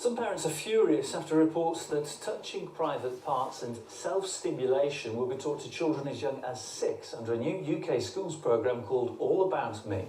Some parents are furious after reports that touching private parts and self-stimulation will be taught to children as young as 6 under a new UK schools programme called All About Me.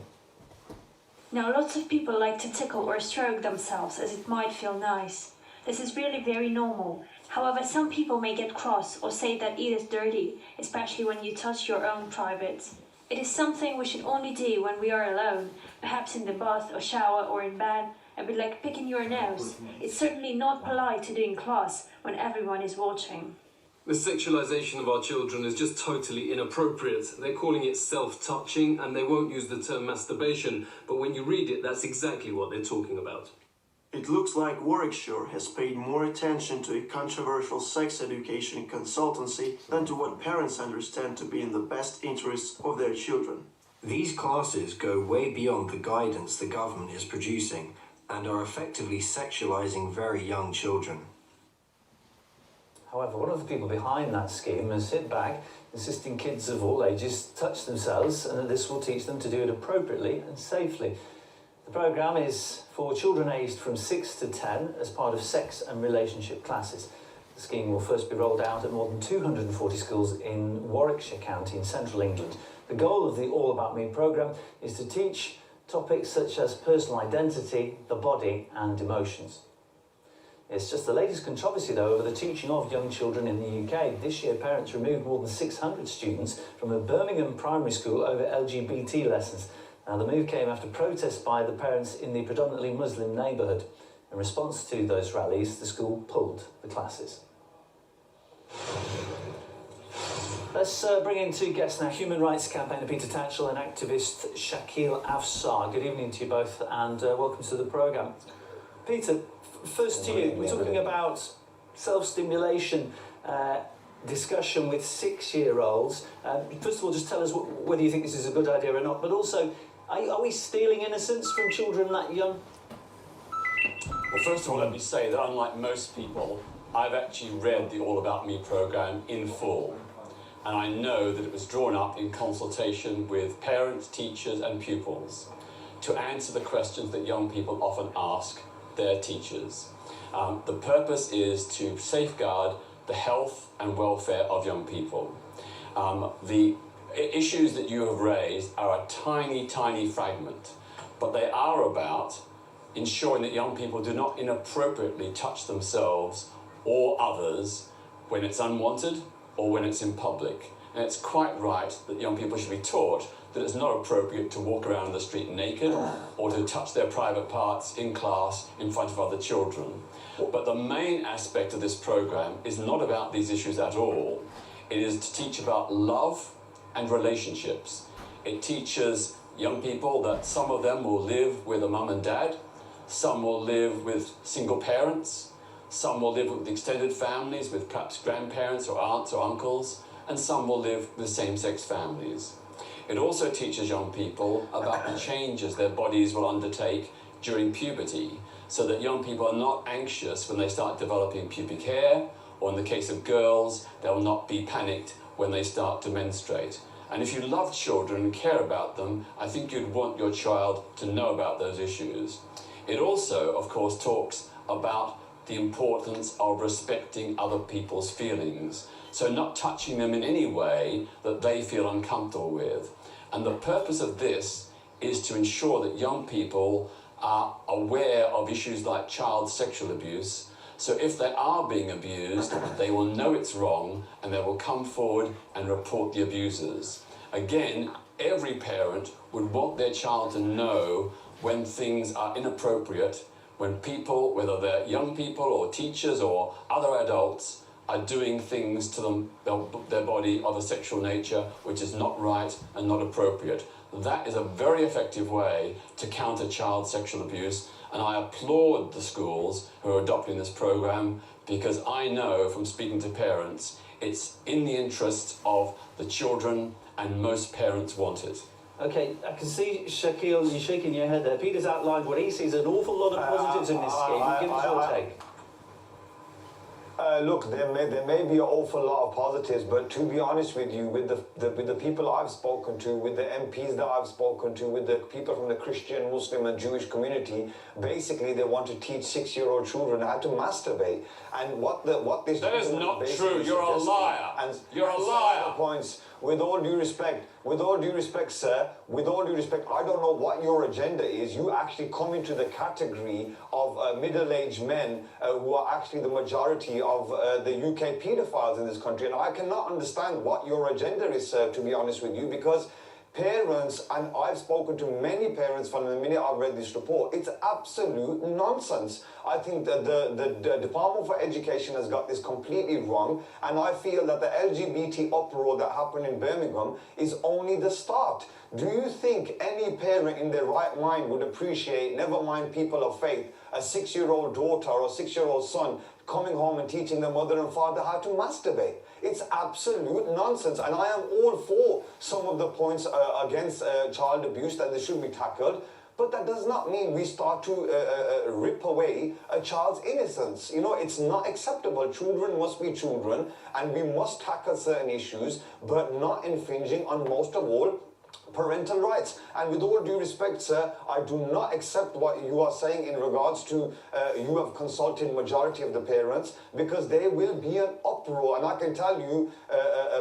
Now, lots of people like to tickle or stroke themselves as it might feel nice. This is really very normal. However, some people may get cross or say that it is dirty, especially when you touch your own privates. It is something we should only do when we are alone, perhaps in the bath or shower or in bed, a bit like picking your nose. It's certainly not polite to do in class when everyone is watching. The sexualization of our children is just totally inappropriate. They're calling it self-touching and they won't use the term masturbation, but when you read it, that's exactly what they're talking about. It looks like Warwickshire has paid more attention to a controversial sex education consultancy than to what parents understand to be in the best interests of their children. These classes go way beyond the guidance the government is producing and are effectively sexualizing very young children. However, one of the people behind that scheme has hit back, insisting kids of all ages touch themselves and that this will teach them to do it appropriately and safely. The programme is for children aged from 6 to 10 as part of sex and relationship classes. The scheme will first be rolled out at more than 240 schools in Warwickshire County in central England. The goal of the All About Me programme is to teach topics such as personal identity, the body and emotions. It's just the latest controversy, though, over the teaching of young children in the UK. This year, parents removed more than 600 students from a Birmingham primary school over LGBT lessons. Now, the move came after protests by the parents in the predominantly Muslim neighbourhood. In response to those rallies, the school pulled the classes. Let's bring in two guests now. Human rights campaigner Peter Tatchell and activist Shakil Afsar. Good evening to you both and welcome to the programme. Peter, first to you. We're talking about self-stimulation discussion with 6-year-olds. First of all, just tell us whether you think this is a good idea or not, but also, are we stealing innocence from children that young? Well, first of all, let me say that unlike most people, I've actually read the All About Me programme in full. And I know that it was drawn up in consultation with parents, teachers and pupils to answer the questions that young people often ask their teachers. The purpose is to safeguard the health and welfare of young people. The issues that you have raised are a tiny, tiny fragment, but they are about ensuring that young people do not inappropriately touch themselves or others when it's unwanted or when it's in public. And it's quite right that young people should be taught that it's not appropriate to walk around the street naked or to touch their private parts in class in front of other children. But the main aspect of this programme is not about these issues at all. It is to teach about love and relationships. It teaches young people that some of them will live with a mum and dad, some will live with single parents, some will live with extended families with perhaps grandparents or aunts or uncles, and some will live with same-sex families. It also teaches young people about the changes their bodies will undertake during puberty, so that young people are not anxious when they start developing pubic hair, or in the case of girls, they will not be panicked when they start to menstruate. And if you love children and care about them, I think you'd want your child to know about those issues. It also, of course, talks about the importance of respecting other people's feelings. So not touching them in any way that they feel uncomfortable with. And the purpose of this is to ensure that young people are aware of issues like child sexual abuse. So if they are being abused, they will know it's wrong and they will come forward and report the abusers. Again, every parent would want their child to know when things are inappropriate, when people, whether they're young people or teachers or other adults, are doing things to them, their body of a sexual nature which is not right and not appropriate. That is a very effective way to counter child sexual abuse, and I applaud the schools who are adopting this programme because I know from speaking to parents it's in the interests of the children and most parents want it. Okay, I can see, Shakil, you're shaking your head there. Peter's outlined what he sees an awful lot of positives in this scheme. Give us your take. Look, there may be an awful lot of positives, but to be honest with you, with the people I've spoken to, with the MPs that I've spoken to, with the people from the Christian, Muslim and Jewish community, basically they want to teach 6-year-old children how to masturbate. And what this... That is not true. You're a liar. And you're a liar. Points. With all due respect, sir, with all due respect, I don't know what your agenda is. You actually come into the category of middle-aged men who are actually the majority of the UK paedophiles in this country. And I cannot understand what your agenda is, sir, to be honest with you, because parents, and I've spoken to many parents from the minute I've read this report, it's absolute nonsense. I think that the Department for Education has got this completely wrong, and I feel that the LGBT uproar that happened in Birmingham is only the start. Do you think any parent in their right mind would appreciate, never mind people of faith, a 6-year-old daughter or 6-year-old son coming home and teaching their mother and father how to masturbate? It's absolute nonsense, and I am all for some of the points against child abuse that they should be tackled, but that does not mean we start to rip away a child's innocence. You know, it's not acceptable. Children must be children, and we must tackle certain issues, but not infringing on, most of all, parental rights. And with all due respect, sir, I do not accept what you are saying in regards to you have consulted majority of the parents, because there will be an uproar. And I can tell you,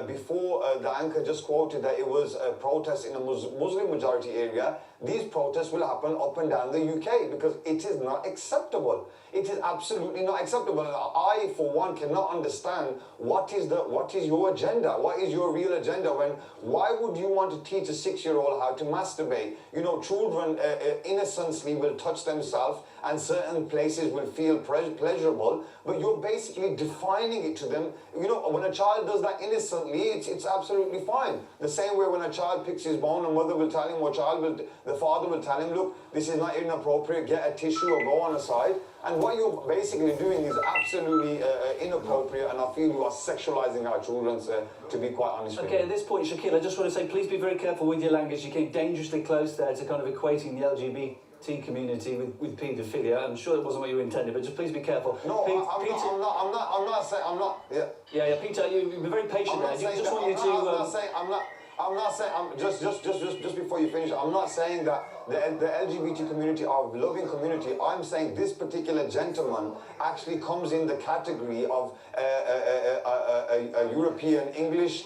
before the anchor just quoted that it was a protest in a Muslim majority area, these protests will happen up and down the UK, because it is not acceptable. It is absolutely not acceptable. And I, for one, cannot understand what is your agenda? What is your real agenda? Why would you want to teach a 6-year-old how to masturbate? You know, children innocently will touch themselves, and certain places will feel pleasurable, but you're basically defining it to them. You know, when a child does that innocently, it's absolutely fine. The same way when a child picks his bone, a mother will tell him, or the father will tell him, look, this is not inappropriate, get a tissue or go on a side. And what you're basically doing is absolutely inappropriate, and I feel you are sexualizing our children, sir, to be quite honest with you. Okay, at this point, Shaquille, I just want to say, please be very careful with your language. You came dangerously close there to kind of equating the LGBT community with paedophilia. I'm sure it wasn't what you intended, but just please be careful. No, I'm not saying, I'm not, yeah. Yeah, Peter, you've been very patient there. Just before you finish, I'm not saying that the LGBT community are a loving community. I'm saying this particular gentleman actually comes in the category of a European English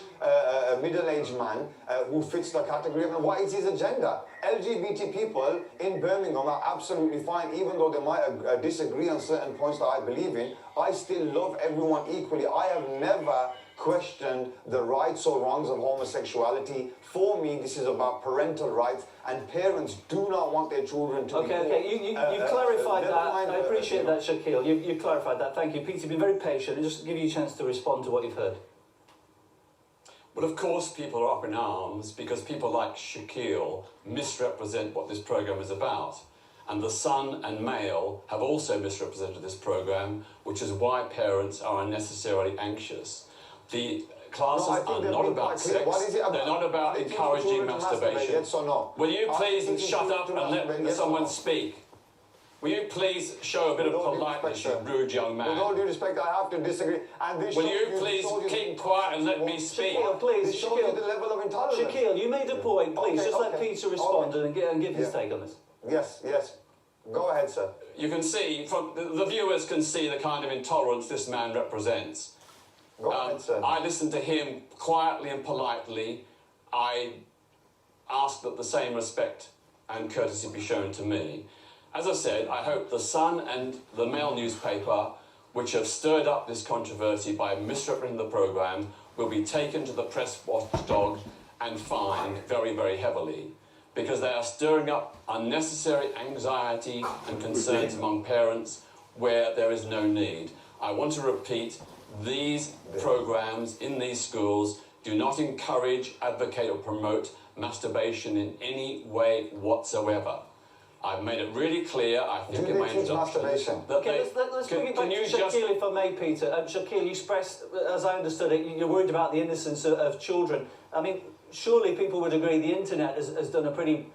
middle-aged man who fits the category. And what is his agenda? LGBT people in Birmingham are absolutely fine, even though they might disagree on certain points that I believe in. I still love everyone equally. I have never questioned the rights or wrongs of homosexuality. For me, this is about parental rights, and parents do not want their children to be... Okay, you clarified that. I appreciate that, Shaquille. You clarified that. Thank you. Peter, you've been very patient, and just give you a chance to respond to what you've heard. Well, of course, people are up in arms because people like Shaquille misrepresent what this programme is about. And the Sun and Mail have also misrepresented this programme, which is why parents are unnecessarily anxious. The classes are not about sex. They're not about encouraging masturbation. Yes or no? Will you please shut up and let someone speak? Will you please show a bit of politeness, you rude young man? With all due respect, I have to disagree. And will you please keep quiet and let me speak? Shaquille, please. This shows you the level of intolerance. Shaquille, you made a point. Please, let Peter respond and give his take on this. Yes. Go ahead, sir. You can see, the viewers can see the kind of intolerance this man represents. Go ahead, sir. I listened to him quietly and politely. I asked that the same respect and courtesy be shown to me. As I said, I hope the Sun and the Mail newspaper, which have stirred up this controversy by misrepresenting the programme, will be taken to the press watchdog and fined very, very heavily, because they are stirring up unnecessary anxiety and concerns among parents where there is no need. I want to repeat, these programmes in these schools do not encourage, advocate or promote masturbation in any way whatsoever. I've made it really clear, I think, in my introduction. Okay, let's bring it back to Shaquille, if I may, Peter. Shaquille, you expressed, as I understood it, you're worried about the innocence of children. I mean, surely people would agree the internet has done a pretty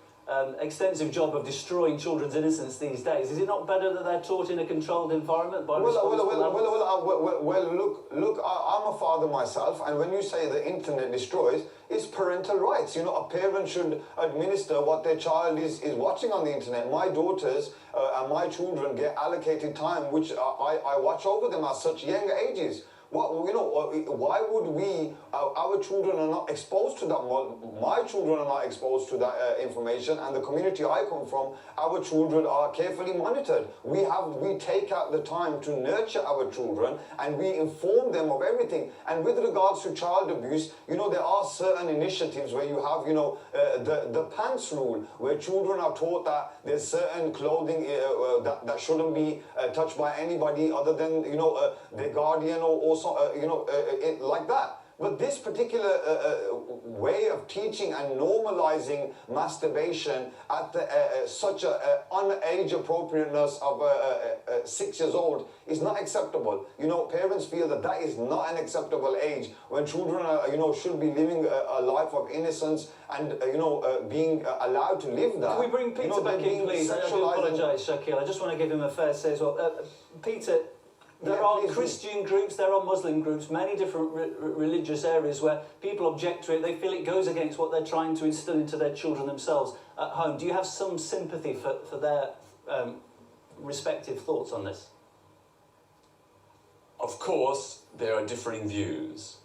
extensive job of destroying children's innocence these days. Is it not better that they're taught in a controlled environment by responsible adults? Look, I'm a father myself, and when you say the internet destroys, it's parental rights. You know, a parent should administer what their child is watching on the internet. My daughters and my children get allocated time, which I watch over them at such young ages. Why would we, our children are not exposed to that, my children are not exposed to that information, and the community I come from, our children are carefully monitored. We take out the time to nurture our children, and we inform them of everything. And with regards to child abuse, you know, there are certain initiatives where you have, you know, the pants rule, where children are taught that there's certain clothing that shouldn't be touched by anybody other than, you know, their guardian or like that. But this particular way of teaching and normalizing masturbation at such an age appropriateness of 6 years old is not acceptable. You know, parents feel that is not an acceptable age when children are, you know, should be living a life of innocence and, being allowed to live that. Can we bring Peter back in, please? I do apologise, Shakil. I just want to give him a fair say as well. Peter, there are Christian groups, there are Muslim groups, many different religious areas where people object to it. They feel it goes against what they're trying to instill into their children themselves at home. Do you have some sympathy for their respective thoughts on this? Of course, there are differing views,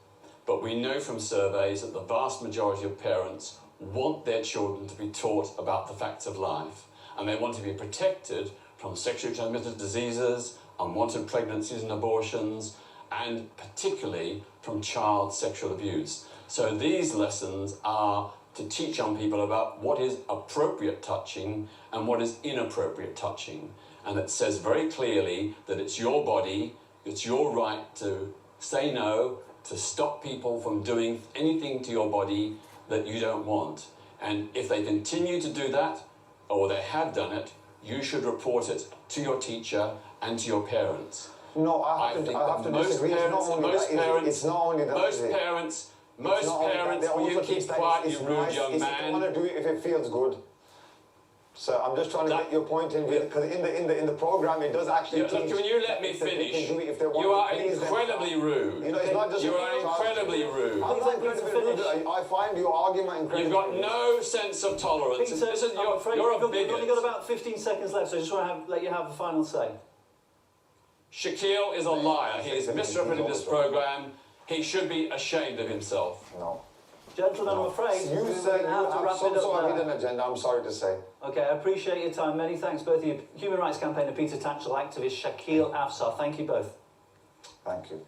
but we know from surveys that the vast majority of parents want their children to be taught about the facts of life, and they want to be protected from sexually transmitted diseases, unwanted pregnancies and abortions, and particularly from child sexual abuse. So these lessons are to teach young people about what is appropriate touching and what is inappropriate touching. And it says very clearly that it's your body, it's your right to say no, to stop people from doing anything to your body that you don't want. And if they continue to do that, or they have done it, you should report it to your teacher and to your parents. No, I have to disagree. It's not only that. Most parents, will you keep quiet, you rude young man? They want to do it if it feels good. So I'm just trying to get your point in, because in the program it does actually teach. Can you let me finish? You are incredibly rude. You know, it's not just you are incredibly rude. I'm not incredibly rude. I find your argument incredibly. You've got no sense of tolerance. Peter, Listen, you're a bigot. We've only got about 15 seconds left, so I just want to let you have a final say. Shakil is a liar. He is misrepresenting this program. He should be ashamed of himself. No. Gentlemen, I'm afraid you say you have some sort of hidden agenda, I'm sorry to say. Okay, I appreciate your time. Many thanks, both of you. Human rights campaigner Peter Tatchell, activist Shakil Afsar. Thank you both. Thank you.